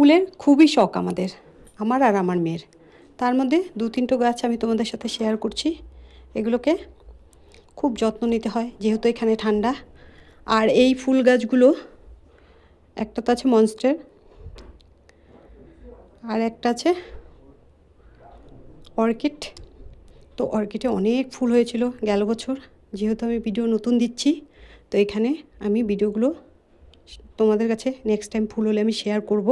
ফুলের খুবই শখ আমাদের, আমার আর আমার মেয়ের। তার মধ্যে 2-3টো গাছ আমি তোমাদের সাথে শেয়ার করছি। এগুলোকে খুব যত্ন নিতে হয় যেহেতু এখানে ঠান্ডা। আর এই ফুল গাছগুলো একটা তো আছে মনস্টার, আর একটা আছে অর্কিড। তো অর্কিডে অনেক ফুল হয়েছিল গেল বছর। যেহেতু আমি ভিডিও নতুন দিচ্ছি, তো এখানে আমি ভিডিওগুলো তোমাদের কাছে নেক্সট টাইম ফুল হলে আমি শেয়ার করব।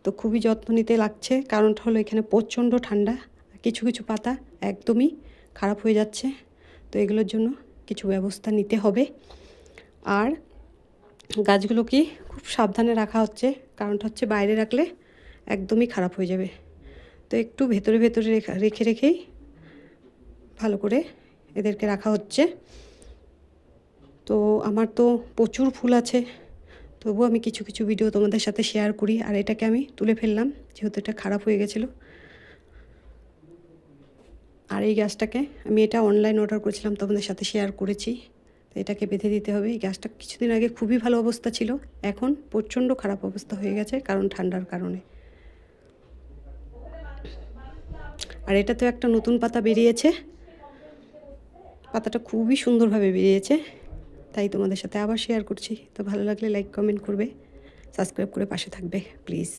তো খুবই যত্ন নিতে লাগছে, কারণটা হলো এখানে প্রচণ্ড ঠান্ডা, কিছু কিছু পাতা একদমই খারাপ হয়ে যাচ্ছে। তো এগুলোর জন্য কিছু ব্যবস্থা নিতে হবে। আর গাছগুলো কি খুব সাবধানে রাখা হচ্ছে, কারণটা হচ্ছে বাইরে রাখলে একদমই খারাপ হয়ে যাবে। তো একটু ভেতরে ভেতরে রেখেই ভালো করে এদেরকে রাখা হচ্ছে। তো আমার তো প্রচুর ফুল আছে, তবুও আমি কিছু কিছু ভিডিও তোমাদের সাথে শেয়ার করি। আর এটাকে আমি তুলে ফেললাম যেহেতু এটা খারাপ হয়ে গেছিলো। আর এই গাছটাকে আমি এটা অনলাইন অর্ডার করেছিলাম, তোমাদের সাথে শেয়ার করেছি। তো এটাকে বেঁধে দিতে হবে। এই গাছটা কিছুদিন আগে খুবই ভালো অবস্থা ছিল, এখন প্রচণ্ড খারাপ অবস্থা হয়ে গেছে কারণ ঠান্ডার কারণে। আর এটাতেও একটা নতুন পাতা বেরিয়েছে, পাতাটা খুবই সুন্দরভাবে বেরিয়েছে, তাই তোমাদের সাথে আবার শেয়ার করছি। তো ভালো লাগলে লাইক কমেন্ট করবে, সাবস্ক্রাইব করে পাশে থাকবে প্লিজ।